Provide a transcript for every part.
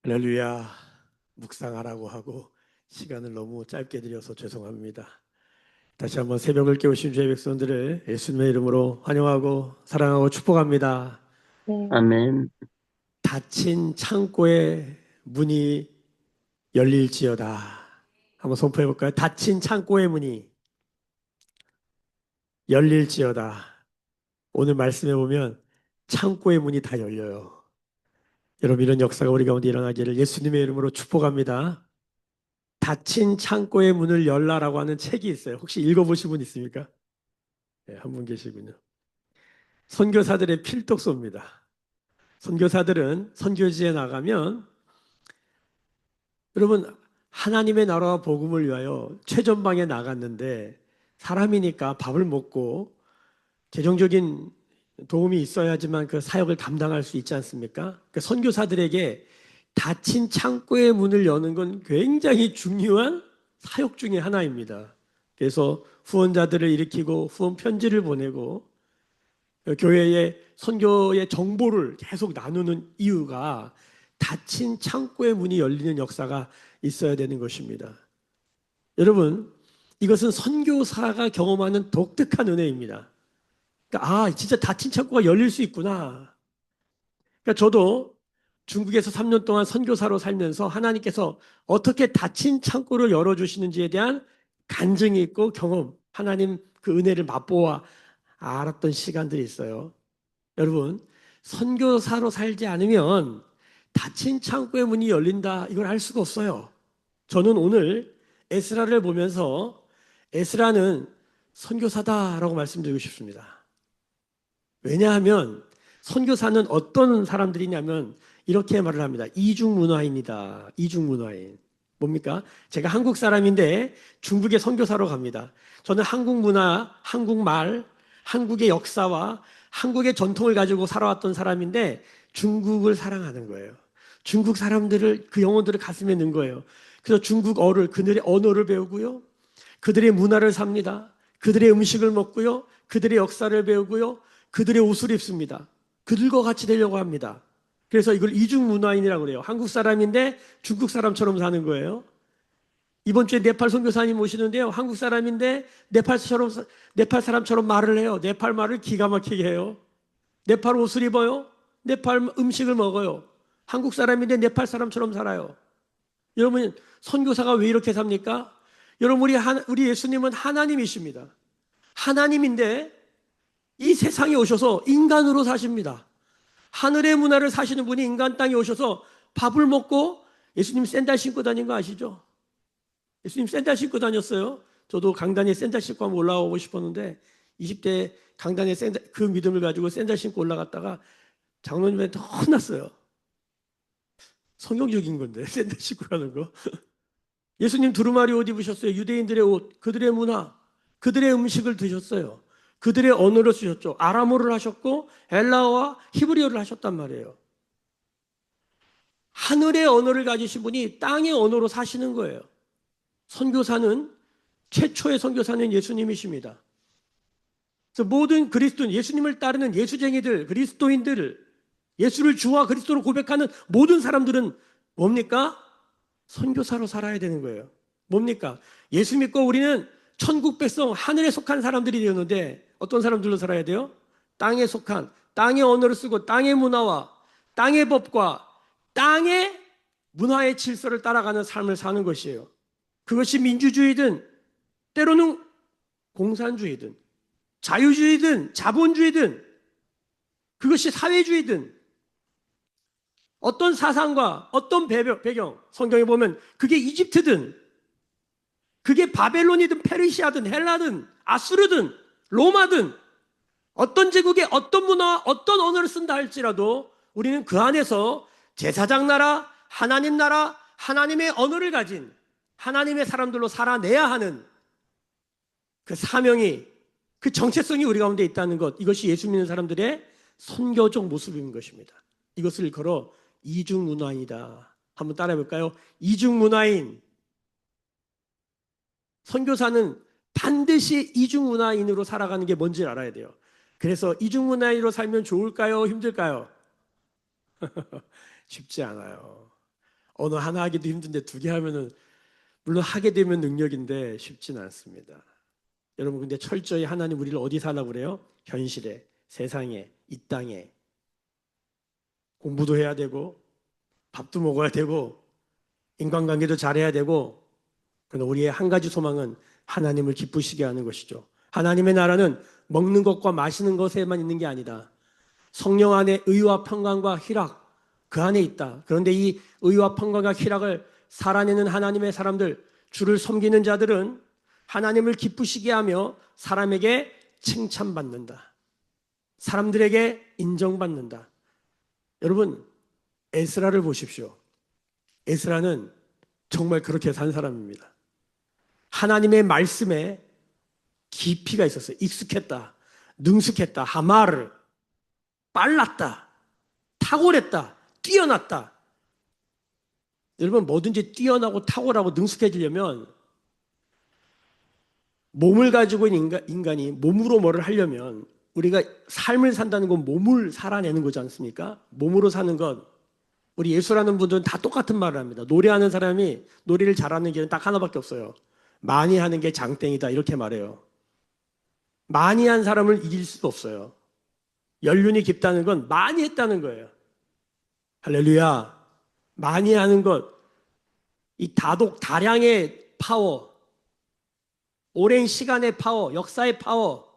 할렐루야. 묵상하라고 하고 시간을 너무 짧게 드려서 죄송합니다. 다시 한번 새벽을 깨우신 주의 백성들을 예수님의 이름으로 환영하고 사랑하고 축복합니다. 네, 아멘. 닫힌 창고의 문이 열릴지어다. 한번 선포해 볼까요? 닫힌 창고의 문이 열릴지어다. 오늘 말씀해 보면 창고의 문이 다 열려요. 여러분, 이런 역사가 우리 가운데 일어나기를 예수님의 이름으로 축복합니다. 닫힌 창고의 문을 열라라고 하는 책이 있어요. 혹시 읽어보신 분 있습니까? 네, 한 분 계시군요. 선교사들의 필독서입니다. 선교사들은 선교지에 나가면 여러분, 하나님의 나라와 복음을 위하여 최전방에 나갔는데 사람이니까 밥을 먹고 재정적인 도움이 있어야지만 그 사역을 감당할 수 있지 않습니까? 그 선교사들에게 닫힌 창고의 문을 여는 건 굉장히 중요한 사역 중에 하나입니다. 그래서 후원자들을 일으키고 후원 편지를 보내고 교회의 선교의 정보를 계속 나누는 이유가 닫힌 창고의 문이 열리는 역사가 있어야 되는 것입니다. 여러분, 이것은 선교사가 경험하는 독특한 은혜입니다. 그러니까 진짜 닫힌 창고가 열릴 수 있구나. 그러니까 저도 중국에서 3년 동안 선교사로 살면서 하나님께서 어떻게 닫힌 창고를 열어주시는지에 대한 간증이 있고 경험, 하나님 그 은혜를 맛보아 알았던 시간들이 있어요. 여러분, 선교사로 살지 않으면 닫힌 창고의 문이 열린다, 이걸 알 수가 없어요. 저는 오늘 에스라를 보면서 에스라는 선교사다라고 말씀드리고 싶습니다. 왜냐하면 선교사는 어떤 사람들이냐면 이렇게 말을 합니다. 이중문화인이다. 이중문화인. 뭡니까? 제가 한국 사람인데 중국에 선교사로 갑니다. 저는 한국 문화, 한국말, 한국의 역사와 한국의 전통을 가지고 살아왔던 사람인데 중국을 사랑하는 거예요. 중국 사람들을, 그 영혼들을 가슴에 넣은 거예요. 그래서 중국어를, 그들의 언어를 배우고요. 그들의 문화를 삽니다. 그들의 음식을 먹고요. 그들의 역사를 배우고요. 그들의 옷을 입습니다. 그들과 같이 되려고 합니다. 그래서 이걸 이중문화인이라고 그래요. 한국 사람인데 중국 사람처럼 사는 거예요. 이번 주에 네팔 선교사님 오시는데요. 한국 사람인데 네팔 사람처럼 말을 해요. 네팔 말을 기가 막히게 해요. 네팔 옷을 입어요. 네팔 음식을 먹어요. 한국 사람인데 네팔 사람처럼 살아요. 여러분, 선교사가 왜 이렇게 삽니까? 여러분, 우리 예수님은 하나님이십니다. 하나님인데 이 세상에 오셔서 인간으로 사십니다. 하늘의 문화를 사시는 분이 인간 땅에 오셔서 밥을 먹고 예수님 샌들 신고 다닌 거 아시죠? 예수님 샌들 신고 다녔어요. 저도 강단에 샌들 신고 한번 올라오고 싶었는데 20대 강단에 그 믿음을 가지고 샌들 신고 올라갔다가 장로님한테 혼났어요. 성경적인 건데 샌들 신고 가는 거. 예수님 두루마리 옷 입으셨어요. 유대인들의 옷, 그들의 문화, 그들의 음식을 드셨어요. 그들의 언어를 쓰셨죠. 아람어를 하셨고 엘라어와 히브리어를 하셨단 말이에요. 하늘의 언어를 가지신 분이 땅의 언어로 사시는 거예요. 선교사는 최초의 선교사는 예수님이십니다. 그래서 모든 그리스도인, 예수님을 따르는 예수쟁이들, 그리스도인들, 예수를 주와 그리스도로 고백하는 모든 사람들은 뭡니까? 선교사로 살아야 되는 거예요. 뭡니까? 예수 믿고 우리는 천국 백성, 하늘에 속한 사람들이 되었는데 어떤 사람들로 살아야 돼요? 땅에 속한, 땅의 언어를 쓰고 땅의 문화와 땅의 법과 땅의 문화의 질서를 따라가는 삶을 사는 것이에요. 그것이 민주주의든 때로는 공산주의든 자유주의든 자본주의든 그것이 사회주의든 어떤 사상과 어떤 배경, 성경에 보면 그게 이집트든 그게 바벨론이든 페르시아든 헬라든 아수르든 로마든 어떤 제국의 어떤 문화와 어떤 언어를 쓴다 할지라도 우리는 그 안에서 제사장 나라, 하나님의 언어를 가진 하나님의 사람들로 살아내야 하는 그 사명이, 그 정체성이 우리 가운데 있다는 것, 이것이 예수 믿는 사람들의 선교적 모습인 것입니다. 이것을 걸어 이중문화인이다. 한번 따라해 볼까요? 이중문화인. 선교사는 반드시 이중문화인으로 살아가는 게 뭔지 알아야 돼요. 그래서 이중문화인으로 살면 좋을까요? 힘들까요? 쉽지 않아요. 언어 하나 하기도 힘든데 두 개 하면은 물론 하게 되면 능력인데 쉽지는 않습니다. 여러분 근데 철저히 하나님 우리를 어디 살라고 그래요? 현실에, 세상에, 이 땅에 공부도 해야 되고 밥도 먹어야 되고 인간관계도 잘해야 되고 그러나 우리의 한 가지 소망은 하나님을 기쁘시게 하는 것이죠. 하나님의 나라는 먹는 것과 마시는 것에만 있는 게 아니다. 성령 안에 의와 평강과 희락 그 안에 있다. 그런데 이 의와 평강과 희락을 살아내는 하나님의 사람들, 주를 섬기는 자들은 하나님을 기쁘시게 하며 사람에게 칭찬받는다. 사람들에게 인정받는다. 여러분, 에스라를 보십시오. 에스라는 정말 그렇게 산 사람입니다. 하나님의 말씀에 깊이가 있었어요. 익숙했다. 능숙했다. 하마르. 빨랐다. 탁월했다. 뛰어났다. 여러분 뭐든지 뛰어나고 탁월하고 능숙해지려면 몸을 가지고 있는 인간이 몸으로 뭐를 하려면 우리가 삶을 산다는 건 몸을 살아내는 거지 않습니까? 몸으로 사는 것. 우리 예수라는 분들은 다 똑같은 말을 합니다. 노래하는 사람이 노래를 잘하는 길은 딱 하나밖에 없어요. 많이 하는 게 장땡이다 이렇게 말해요. 많이 한 사람을 이길 수도 없어요. 연륜이 깊다는 건 많이 했다는 거예요. 할렐루야. 많이 하는 것, 이 다량의 파워, 오랜 시간의 파워, 역사의 파워.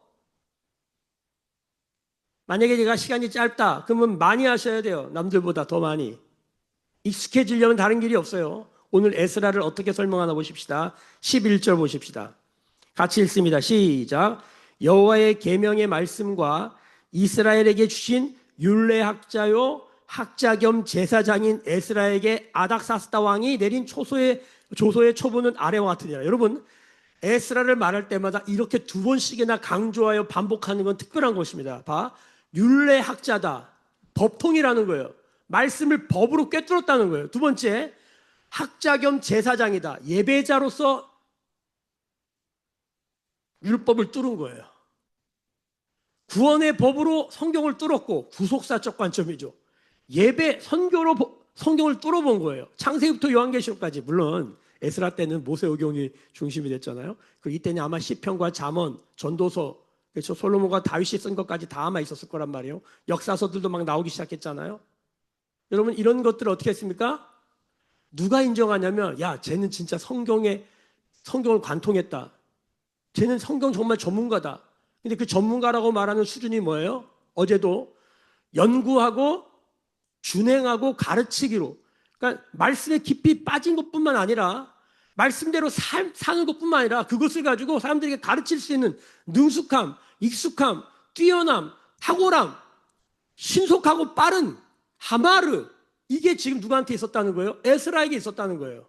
만약에 제가 시간이 짧다, 그러면 많이 하셔야 돼요. 남들보다 더 많이. 익숙해지려면 다른 길이 없어요. 오늘 에스라를 어떻게 설명하나 보십시다. 11절 보십시다. 같이 읽습니다. 시작. 여호와의 계명의 말씀과 이스라엘에게 주신 율례학자요 학자 겸 제사장인 에스라에게 아닥사스다 왕이 내린 조소의 초보는 아래와 같으니라. 여러분 에스라를 말할 때마다 이렇게 두 번씩이나 강조하여 반복하는 건 특별한 것입니다. 봐, 율례학자다. 법통이라는 거예요. 말씀을 법으로 꿰뚫었다는 거예요. 두 번째, 학자 겸 제사장이다. 예배자로서 율법을 뚫은 거예요. 구원의 법으로 성경을 뚫었고 구속사적 관점이죠. 예배, 선교로 성경을 뚫어본 거예요. 창세기부터 요한계시록까지. 물론 에스라 때는 모세오경이 중심이 됐잖아요. 그 이때는 아마 시편과 잠언, 전도서, 그렇죠. 솔로몬과 다윗이 쓴 것까지 다 아마 있었을 거란 말이에요. 역사서들도 막 나오기 시작했잖아요. 여러분 이런 것들을 어떻게 했습니까? 누가 인정하냐면 야 쟤는 진짜 성경을 관통했다. 쟤는 성경 정말 전문가다. 근데 그 전문가라고 말하는 수준이 뭐예요? 어제도 연구하고 준행하고 가르치기로. 그러니까 말씀에 깊이 빠진 것뿐만 아니라 말씀대로 사는 것뿐만 아니라 그것을 가지고 사람들에게 가르칠 수 있는 능숙함, 익숙함, 뛰어남, 탁월함, 신속하고 빠른 하마르. 이게 지금 누구한테 있었다는 거예요? 에스라에게 있었다는 거예요.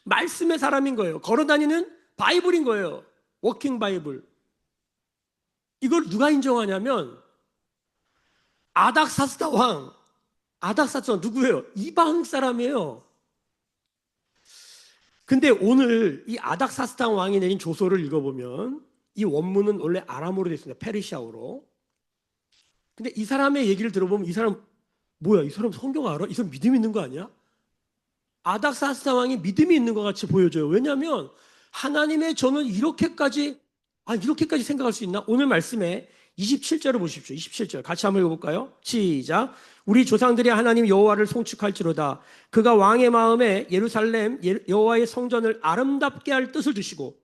말씀의 사람인 거예요. 걸어다니는 바이블인 거예요. 워킹 바이블. 이걸 누가 인정하냐면 아닥사스다 왕. 아닥사스다 누구예요? 이방 사람이에요. 근데 오늘 이 아닥사스다 왕이 내린 조서를 읽어보면 이 원문은 원래 아람어로 되어 있습니다. 페르시아어로. 근데 이 사람의 얘기를 들어보면 이 사람 뭐야? 이 사람 성경 알아? 이 사람 믿음 있는 거 아니야? 아닥사스다 왕이 믿음이 있는 것 같이 보여져요. 왜냐하면 하나님의 저는 이렇게까지 생각할 수 있나? 오늘 말씀에 27절을 보십시오. 27절 같이 한번 읽어볼까요? 시작. 우리 조상들이 하나님 여호와를 송축할지로다. 그가 왕의 마음에 예루살렘 여호와의 성전을 아름답게 할 뜻을 두시고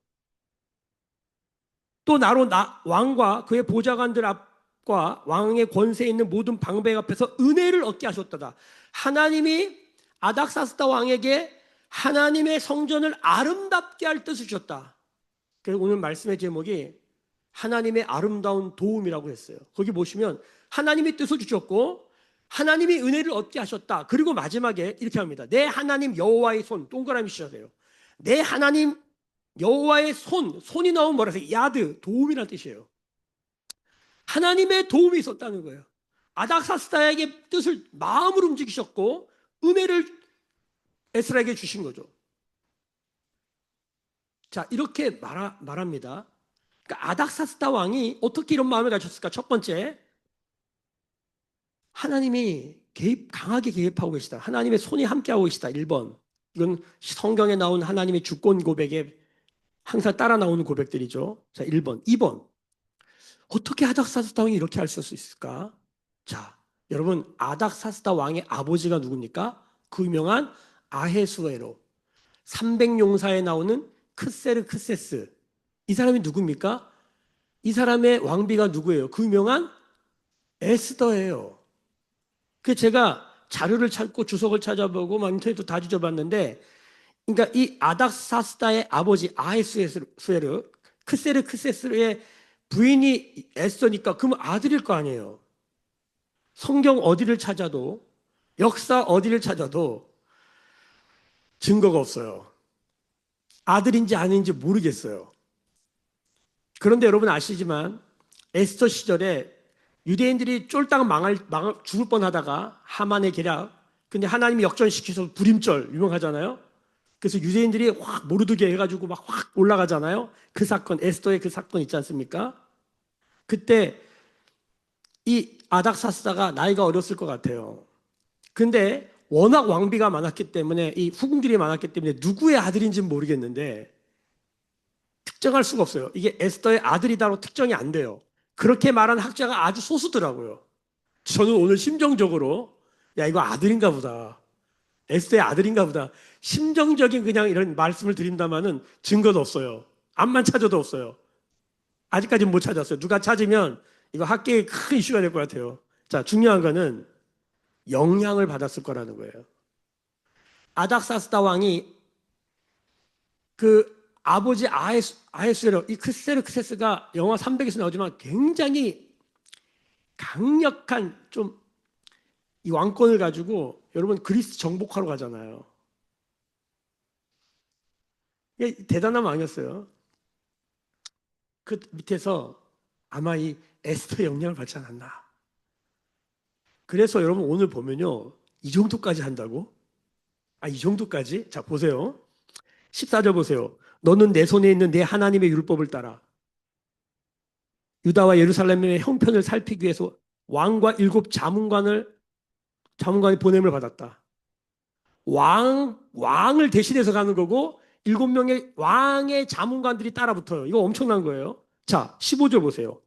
또 나로 왕과 그의 보좌관들 앞과 왕의 권세에 있는 모든 방백 앞에서 은혜를 얻게 하셨다. 하나님이 아닥사스다 왕에게 하나님의 성전을 아름답게 할 뜻을 주셨다. 그래서 오늘 말씀의 제목이 하나님의 아름다운 도움이라고 했어요. 거기 보시면 하나님이 뜻을 주셨고 하나님이 은혜를 얻게 하셨다. 그리고 마지막에 이렇게 합니다. 내 하나님 여호와의 손, 동그라미 씌워야 돼요. 내 하나님 여호와의 손이 나오면 뭐라 해요? 야드, 도움이라는 뜻이에요. 하나님의 도움이 있었다는 거예요. 아닥사스다에게 뜻을 마음으로 움직이셨고 은혜를 에스라에게 주신 거죠. 자, 이렇게 말합니다. 그러니까 아닥사스다 왕이 어떻게 이런 마음을 가졌을까? 첫 번째, 하나님이 강하게 개입하고 계시다. 하나님의 손이 함께하고 계시다. 1번. 이건 성경에 나온 하나님의 주권 고백에 항상 따라 나오는 고백들이죠. 자, 1번. 2번. 어떻게 아닥사스다 왕이 이렇게 할 수 있을까? 자, 여러분, 아닥사스다 왕의 아버지가 누굽니까? 그 유명한 아헤수에로 300용사에 나오는 크세르크세스. 이 사람이 누굽니까? 이 사람의 왕비가 누구예요? 그 유명한 에스더예요. 그 제가 자료를 찾고 주석을 찾아보고 막 인터넷도 다 뒤져봤는데, 그러니까 이 아닥사스다의 아버지 아헤수에르 크세르크세스의 부인이 에스더니까 그러면 아들일 거 아니에요. 성경 어디를 찾아도, 역사 어디를 찾아도 증거가 없어요. 아들인지 아닌지 모르겠어요. 그런데 여러분 아시지만 에스더 시절에 유대인들이 쫄딱 죽을 뻔하다가 하만의 계략, 근데 하나님이 역전시켜서 불임절 유명하잖아요. 그래서 유대인들이 확 모르드게 해가지고 막 확 올라가잖아요. 그 사건, 에스더의 그 사건 있지 않습니까? 그때 이 아닥사스다가 나이가 어렸을 것 같아요. 근데 워낙 왕비가 많았기 때문에, 이 후궁들이 많았기 때문에 누구의 아들인지는 모르겠는데 특정할 수가 없어요. 이게 에스더의 아들이다로 특정이 안 돼요. 그렇게 말하는 학자가 아주 소수더라고요. 저는 오늘 심정적으로 야, 이거 아들인가 보다, 에스더의 아들인가 보다, 심정적인 그냥 이런 말씀을 드린다마는 증거도 없어요. 암만 찾아도 없어요. 아직까지는 못 찾았어요. 누가 찾으면 이거 학계에 큰 이슈가 될 것 같아요. 자, 중요한 거는 영향을 받았을 거라는 거예요. 아닥사스다 왕이 그 아버지 아헤수에로, 이 크세르크세스가 영화 300에서 나오지만 굉장히 강력한 좀 이 왕권을 가지고, 여러분 그리스 정복하러 가잖아요. 이게 대단한 왕이었어요. 그 밑에서 아마 이 에스더의 영향을 받지 않았나. 그래서 여러분 오늘 보면요, 이 정도까지 한다고? 이 정도까지? 자, 보세요. 14절 보세요. 너는 내 손에 있는 내 하나님의 율법을 따라 유다와 예루살렘의 형편을 살피기 위해서 왕과 7자문관이 보냄을 받았다. 왕을 대신해서 가는 거고 7명의 왕의 자문관들이 따라 붙어요. 이거 엄청난 거예요. 자, 15절 보세요.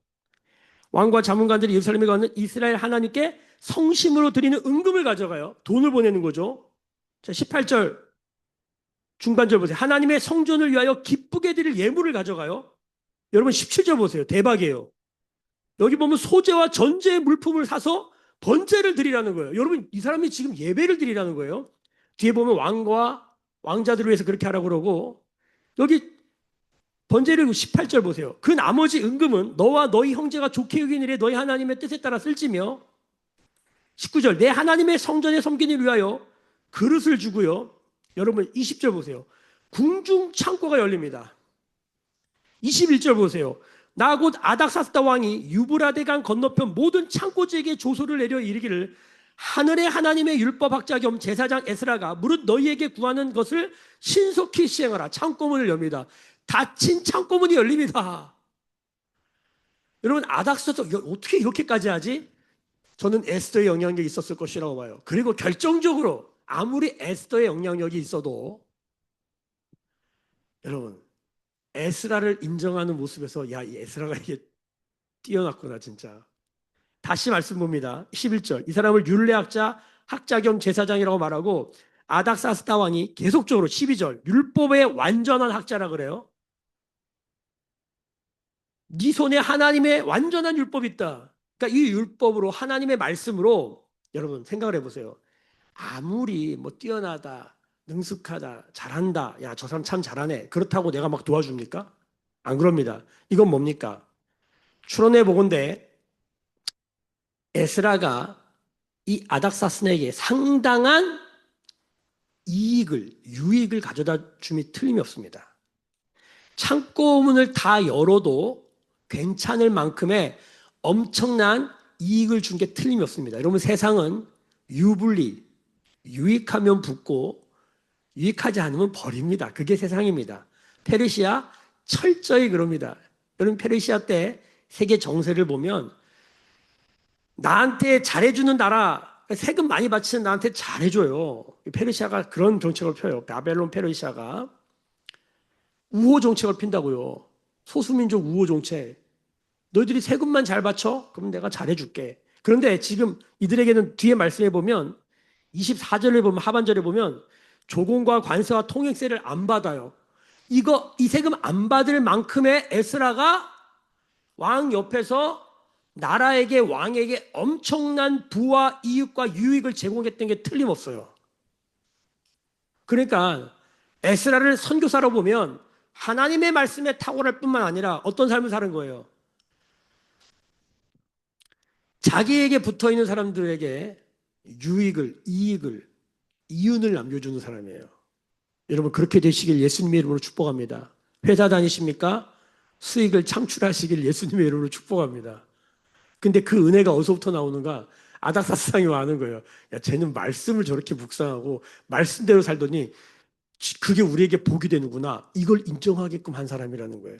왕과 자문관들이 예루살렘에 가는 이스라엘 하나님께 성심으로 드리는 은금을 가져가요. 돈을 보내는 거죠. 자, 18절 중반절 보세요. 하나님의 성전을 위하여 기쁘게 드릴 예물을 가져가요. 여러분 17절 보세요. 대박이에요. 여기 보면 소재와 전제의 물품을 사서 번제를 드리라는 거예요. 여러분, 이 사람이 지금 예배를 드리라는 거예요. 뒤에 보면 왕과 왕자들을 위해서 그렇게 하라고 그러고, 여기 번제를 18절 보세요. 그 나머지 은금은 너와 너희 형제가 좋게 여기는 일에 너희 하나님의 뜻에 따라 쓸지며, 19절 내 하나님의 성전에 섬기는 위하여 그릇을 주고요. 여러분 20절 보세요. 궁중 창고가 열립니다. 21절 보세요. 나 곧 아닥사스다 왕이 유브라데강 건너편 모든 창고지에게 조소를 내려 이르기를 하늘의 하나님의 율법학자 겸 제사장 에스라가 무릇 너희에게 구하는 것을 신속히 시행하라. 창고문을 엽니다. 닫힌 창고문이 열립니다. 여러분, 아닥사스다 어떻게 이렇게까지 하지? 저는 에스더의 영향력이 있었을 것이라고 봐요. 그리고 결정적으로 아무리 에스더의 영향력이 있어도 여러분, 에스라를 인정하는 모습에서 야, 이 에스라가 이게 뛰어났구나 진짜. 다시 말씀 봅니다. 11절 이 사람을 율례학자 학자 겸 제사장이라고 말하고, 아닥사스다 왕이 계속적으로 12절 율법의 완전한 학자라 그래요. 네 손에 하나님의 완전한 율법이 있다. 그러니까 이 율법으로, 하나님의 말씀으로, 여러분 생각을 해보세요. 아무리 뭐 뛰어나다, 능숙하다, 잘한다, 야, 저 사람 참 잘하네, 그렇다고 내가 막 도와줍니까? 안 그럽니다. 이건 뭡니까? 추론해 보건대 에스라가 이 아닥사스에게 상당한 유익을 가져다 줌이 틀림이 없습니다. 창고문을 다 열어도 괜찮을 만큼의 엄청난 이익을 준 게 틀림이 없습니다. 여러분, 세상은 유불리, 유익하면 붙고 유익하지 않으면 버립니다. 그게 세상입니다. 페르시아 철저히 그럽니다. 여러분, 페르시아 때 세계 정세를 보면 나한테 잘해주는 나라가 세금 많이 바치는 나한테 잘해줘요. 페르시아가 그런 정책을 펴요. 바벨론 페르시아가 우호 정책을 핀다고요. 소수민족 우호 정책. 너희들이 세금만 잘 바쳐? 그럼 내가 잘해줄게. 그런데 지금 이들에게는 뒤에 말씀해 보면 24절에 보면 하반절에 보면 조공과 관세와 통행세를 안 받아요. 이 세금 안 받을 만큼의 에스라가 왕 옆에서 나라에게 왕에게 엄청난 부와 이익과 유익을 제공했던 게 틀림없어요. 그러니까 에스라를 선교사로 보면 하나님의 말씀에 탁월할 뿐만 아니라 어떤 삶을 사는 거예요. 자기에게 붙어있는 사람들에게 유익을, 이익을, 이윤을 남겨주는 사람이에요. 여러분 그렇게 되시길 예수님의 이름으로 축복합니다. 회사 다니십니까? 수익을 창출하시길 예수님의 이름으로 축복합니다. 근데 그 은혜가 어디서부터 나오는가? 아닥사스당이 와는 거예요. 야, 쟤는 말씀을 저렇게 묵상하고 말씀대로 살더니 그게 우리에게 복이 되는구나. 이걸 인정하게끔 한 사람이라는 거예요.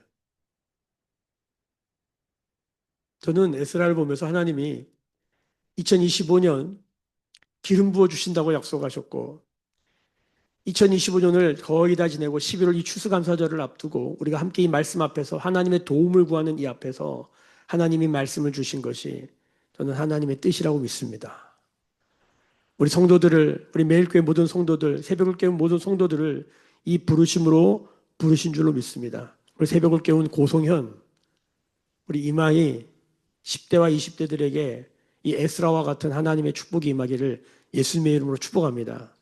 저는 에스라를 보면서 하나님이 2025년 기름 부어 주신다고 약속하셨고 2025년을 거의 다 지내고 11월 이 추수감사절을 앞두고 우리가 함께 이 말씀 앞에서 하나님의 도움을 구하는 이 앞에서 하나님이 말씀을 주신 것이 저는 하나님의 뜻이라고 믿습니다. 우리 성도들을, 우리 매일교회 모든 성도들, 새벽을 깨운 모든 성도들을 이 부르심으로 부르신 줄로 믿습니다. 우리 새벽을 깨운 고성현, 우리 이마희 10대와 20대들에게 이 에스라와 같은 하나님의 축복이 임하기를 예수님의 이름으로 축복합니다.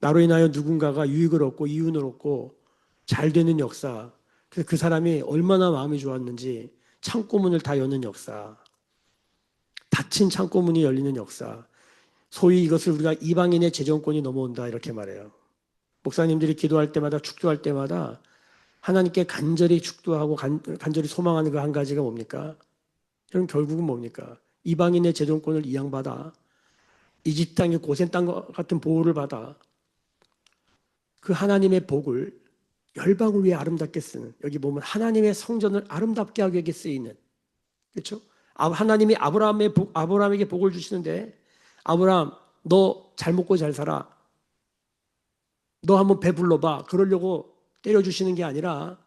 나로 인하여 누군가가 유익을 얻고 이윤을 얻고 잘 되는 역사, 그래서 그 사람이 얼마나 마음이 좋았는지 창고문을 다 여는 역사, 닫힌 창고문이 열리는 역사, 소위 이것을 우리가 이방인의 재정권이 넘어온다 이렇게 말해요. 목사님들이 기도할 때마다 축도할 때마다 하나님께 간절히 축도하고 간절히 소망하는 그 한 가지가 뭡니까? 그럼 결국은 뭡니까? 이방인의 재정권을 이양받아 이집트 땅의 고센 땅 같은 보호를 받아 그 하나님의 복을 열방을 위해 아름답게 쓰는, 여기 보면 하나님의 성전을 아름답게 하기 위해 쓰이는, 그렇죠? 하나님이 아브라함에게 복을 주시는데 아브라함 너 잘 먹고 잘 살아, 너 한번 배불러봐, 그러려고 때려주시는 게 아니라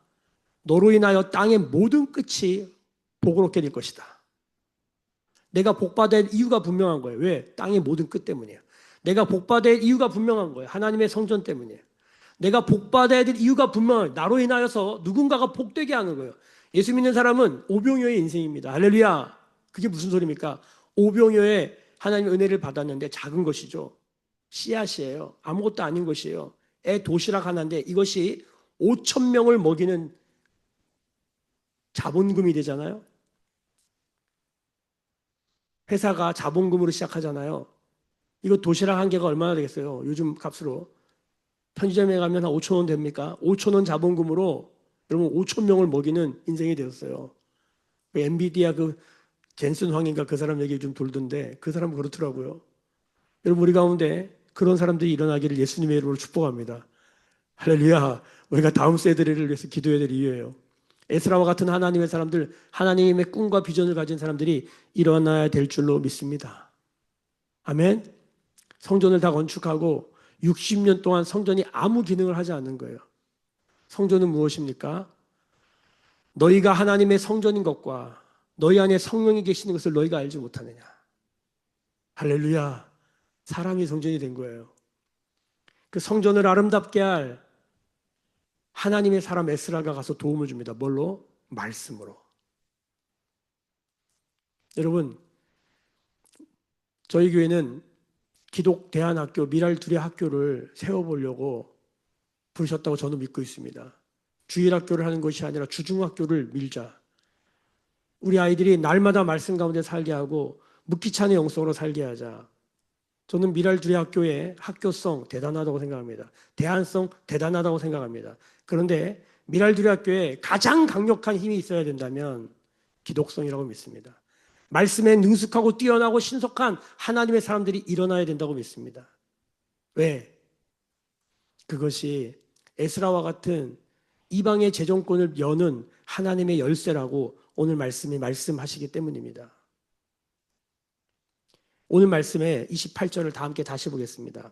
너로 인하여 땅의 모든 끝이 복을 얻게 될 것이다. 내가 복받아야 할 이유가 분명한 거예요. 왜? 땅의 모든 끝 때문이에요. 내가 복받아야 할 이유가 분명한 거예요. 하나님의 성전 때문이에요. 내가 복받아야 될 이유가 분명해요. 나로 인하여서 누군가가 복되게 하는 거예요. 예수 믿는 사람은 오병이어의 인생입니다. 할렐루야. 그게 무슨 소리입니까? 오병이어의 하나님의 은혜를 받았는데 작은 것이죠. 씨앗이에요. 아무것도 아닌 것이에요. 도시락 하나인데 이것이 5천 명을 먹이는 자본금이 되잖아요. 회사가 자본금으로 시작하잖아요. 이거 도시락 한 개가 얼마나 되겠어요? 요즘 값으로. 편의점에 가면 한 5천 원 됩니까? 5천 원 자본금으로 여러분 5천 명을 먹이는 인생이 되었어요. 엔비디아 그 젠슨 황인가 그 사람 얘기 좀 돌던데 그 사람 그렇더라고요. 여러분 우리 가운데 그런 사람들이 일어나기를 예수님의 이름으로 축복합니다. 할렐루야. 우리가 다음 세대를 위해서 기도해야 될 이유예요. 에스라와 같은 하나님의 사람들, 하나님의 꿈과 비전을 가진 사람들이 일어나야 될 줄로 믿습니다. 아멘. 성전을 다 건축하고 60년 동안 성전이 아무 기능을 하지 않는 거예요. 성전은 무엇입니까? 너희가 하나님의 성전인 것과 너희 안에 성령이 계시는 것을 너희가 알지 못하느냐. 할렐루야. 사람이 성전이 된 거예요. 그 성전을 아름답게 할 하나님의 사람 에스라가 가서 도움을 줍니다. 뭘로? 말씀으로. 여러분, 저희 교회는 기독 대안학교, 미랄두리 학교를 세워보려고 부르셨다고 저는 믿고 있습니다. 주일학교를 하는 것이 아니라 주중학교를 밀자. 우리 아이들이 날마다 말씀 가운데 살게 하고 묻기 찬의 영성으로 살게 하자. 저는 미랄두리 학교의 학교성 대단하다고 생각합니다. 대안성 대단하다고 생각합니다. 그런데 미랄두리 학교에 가장 강력한 힘이 있어야 된다면 기독성이라고 믿습니다. 말씀에 능숙하고 뛰어나고 신속한 하나님의 사람들이 일어나야 된다고 믿습니다. 왜? 그것이 에스라와 같은 이방의 재정권을 여는 하나님의 열쇠라고 오늘 말씀이 말씀하시기 때문입니다. 오늘 말씀의 28절을 다 함께 다시 보겠습니다.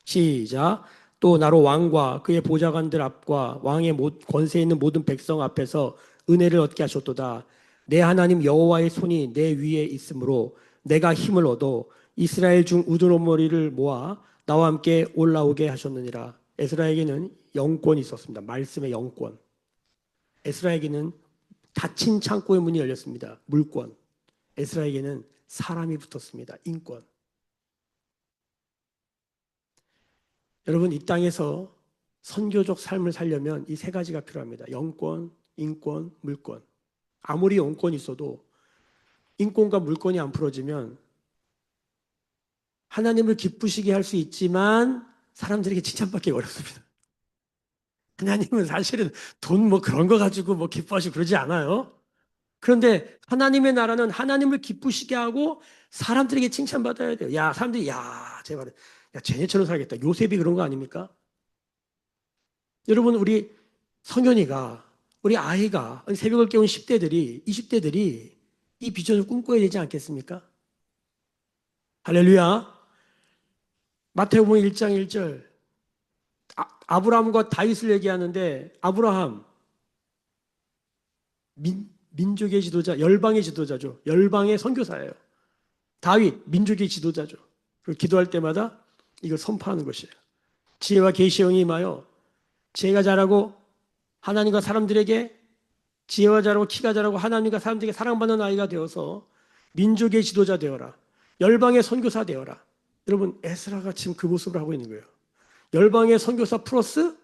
시작. 또 나로 왕과 그의 보좌관들 앞과 왕의 권세 있는 모든 백성 앞에서 은혜를 얻게 하셨도다. 내 하나님 여호와의 손이 내 위에 있으므로 내가 힘을 얻어 이스라엘 중 우두머리를 모아 나와 함께 올라오게 하셨느니라. 에스라에게는 영권이 있었습니다. 말씀의 영권. 에스라에게는 닫힌 창고의 문이 열렸습니다. 물권. 에스라에게는 사람이 붙었습니다. 인권. 여러분, 이 땅에서 선교적 삶을 살려면 이 세 가지가 필요합니다. 영권, 인권, 물권. 아무리 영권이 있어도 인권과 물권이 안 풀어지면 하나님을 기쁘시게 할 수 있지만 사람들에게 칭찬받기 어렵습니다. 하나님은 사실은 돈 뭐 그런 거 가지고 뭐 기뻐하시고 그러지 않아요. 그런데 하나님의 나라는 하나님을 기쁘시게 하고 사람들에게 칭찬받아야 돼요. 야, 사람들이 야, 제발 야, 쟤네처럼 살겠다. 요셉이 그런 거 아닙니까? 여러분, 우리 성현이가, 우리 아이가, 새벽을 깨운 10대들이, 20대들이 이 비전을 꿈꿔야 되지 않겠습니까? 할렐루야. 마태복음 1장 1절. 아브라함과 다윗을 얘기하는데, 아브라함, 민족의 지도자, 열방의 지도자죠. 열방의 선교사예요. 다윗, 민족의 지도자죠. 그리고 기도할 때마다 이걸 선포하는 것이에요. 지혜와 계시의 영이 임하여 지혜가 자라고 하나님과 사람들에게 지혜가 자라고 키가 자라고 하나님과 사람들에게 사랑받는 아이가 되어서 민족의 지도자 되어라. 열방의 선교사 되어라. 여러분, 에스라가 지금 그 모습을 하고 있는 거예요. 열방의 선교사 플러스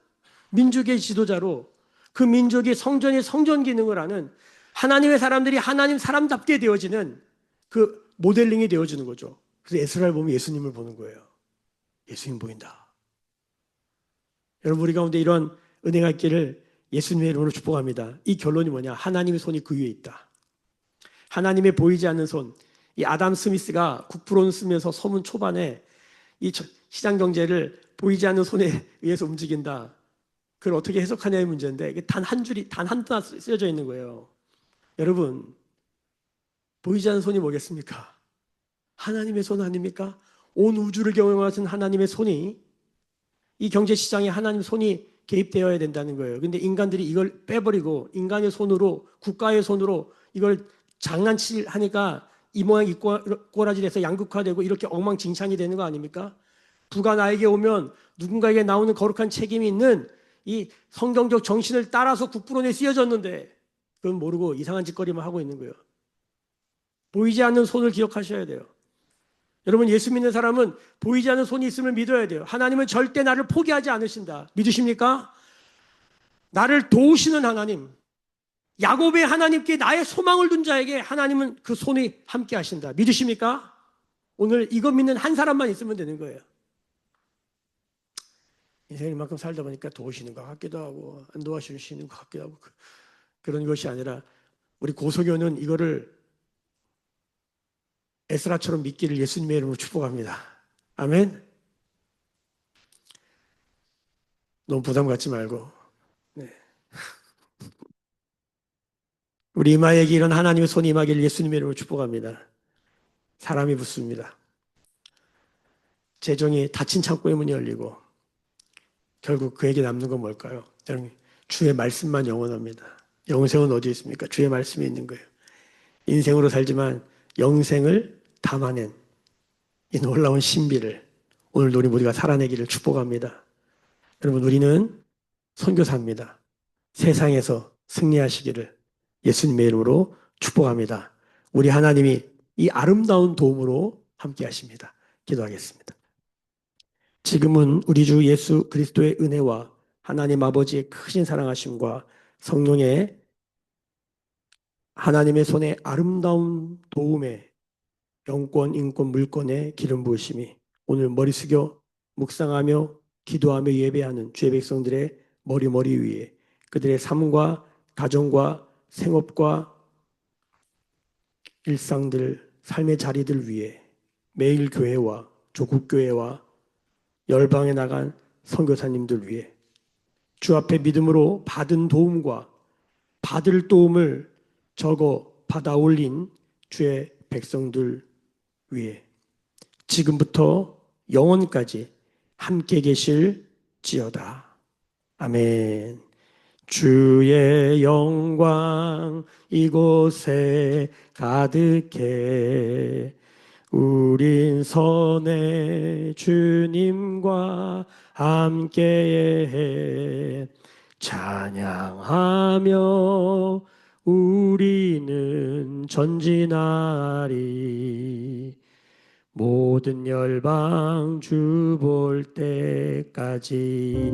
민족의 지도자로 그 민족이 성전의 성전 기능을 하는 하나님의 사람들이 하나님 사람답게 되어지는 그 모델링이 되어주는 거죠. 그래서 에스라를 보면 예수님을 보는 거예요. 예수님 보인다. 여러분, 우리 가운데 이런 은혜가 있기를 예수님의 이름으로 축복합니다. 이 결론이 뭐냐? 하나님의 손이 그 위에 있다. 하나님의 보이지 않는 손. 이 아담 스미스가 국부론 쓰면서 서문 초반에 이 시장 경제를 보이지 않는 손에 의해서 움직인다. 그걸 어떻게 해석하냐의 문제인데 단 한 줄이 단 한 단 쓰여져 있는 거예요. 여러분, 보이지 않는 손이 뭐겠습니까? 하나님의 손 아닙니까? 온 우주를 경영하신 하나님의 손이 이 경제 시장에 하나님 손이 개입되어야 된다는 거예요. 근데 인간들이 이걸 빼버리고 인간의 손으로 국가의 손으로 이걸 장난치하니까 이 모양 이 꼬라지 돼서 양극화되고 이렇게 엉망진창이 되는 거 아닙니까? 부가 나에게 오면 누군가에게 나오는 거룩한 책임이 있는 이 성경적 정신을 따라서 국부론에 쓰여졌는데 그건 모르고 이상한 짓거리만 하고 있는 거예요. 보이지 않는 손을 기억하셔야 돼요. 여러분, 예수 믿는 사람은 보이지 않는 손이 있음을 믿어야 돼요. 하나님은 절대 나를 포기하지 않으신다. 믿으십니까? 나를 도우시는 하나님, 야곱의 하나님께 나의 소망을 둔 자에게 하나님은 그 손이 함께 하신다. 믿으십니까? 오늘 이거 믿는 한 사람만 있으면 되는 거예요. 인생을 이만큼 살다 보니까 도우시는 것 같기도 하고 안 도와주시는 것 같기도 하고 그런 것이 아니라 우리 고소교는 이거를 에스라처럼 믿기를 예수님의 이름으로 축복합니다. 아멘. 너무 부담 갖지 말고. 네. 우리 이마에게 이런 하나님의 손이 임하기를 예수님의 이름으로 축복합니다. 사람이 붙습니다. 재정이 닫힌 창고의 문이 열리고 결국 그에게 남는 건 뭘까요? 여러분, 주의 말씀만 영원합니다. 영생은 어디에 있습니까? 주의 말씀에 있는 거예요. 인생으로 살지만 영생을 담아낸 이 놀라운 신비를 오늘 우리 모두가 살아내기를 축복합니다. 여러분, 우리는 선교사입니다. 세상에서 승리하시기를 예수님의 이름으로 축복합니다. 우리 하나님이 이 아름다운 도움으로 함께 하십니다. 기도하겠습니다. 지금은 우리 주 예수 그리스도의 은혜와 하나님 아버지의 크신 사랑하심과 성령의 하나님의 손에 아름다운 도움에 영권, 인권, 물권의 기름 부으심이 오늘 머리 숙여 묵상하며 기도하며 예배하는 주의 백성들의 머리 위에 그들의 삶과 가정과 생업과 일상들, 삶의 자리들 위에 매일 교회와 조국 교회와 열방에 나간 선교사님들 위해 주 앞에 믿음으로 받은 도움과 받을 도움을 적어 받아 올린 주의 백성들 위에 지금부터 영원까지 함께 계실지어다. 아멘. 주의 영광 이곳에 가득해 우린 선의 주님과 함께해 찬양하며 우리는 전진하리 모든 열방 주 볼 때까지.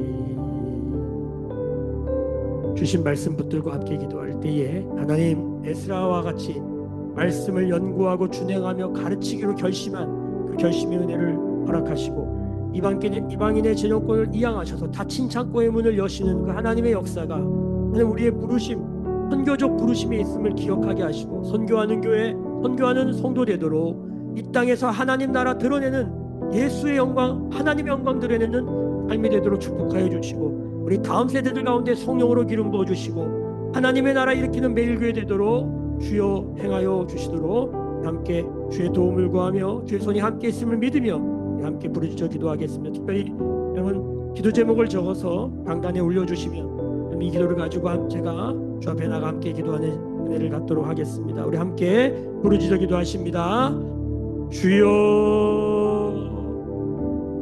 주신 말씀 붙들고 함께 기도할 때에 하나님 에스라와 같이 말씀을 연구하고 준행하며 가르치기로 결심한 그 결심의 은혜를 허락하시고 이방인의 제정권을 이양하셔서 닫힌 창고의 문을 여시는 그 하나님의 역사가 하나님 우리의 부르심, 선교적 부르심에 있음을 기억하게 하시고 선교하는 교회, 선교하는 성도 되도록 이 땅에서 하나님 나라 드러내는 예수의 영광, 하나님의 영광 드러내는 삶이 되도록 축복하여 주시고 우리 다음 세대들 가운데 성령으로 기름 부어 주시고 하나님의 나라 일으키는 매일교회 되도록 주여 행하여 주시도록 함께 주의 도움을 구하며 주의 손이 함께 있음을 믿으며 함께 부르짖어 기도하겠습니다. 특별히 여러분 기도 제목을 적어서 강단에 올려주시면 이 기도를 가지고 제가 주 앞에 나가 함께 기도하는 은혜를 갖도록 하겠습니다. 우리 함께 부르짖어 기도하십니다. 주여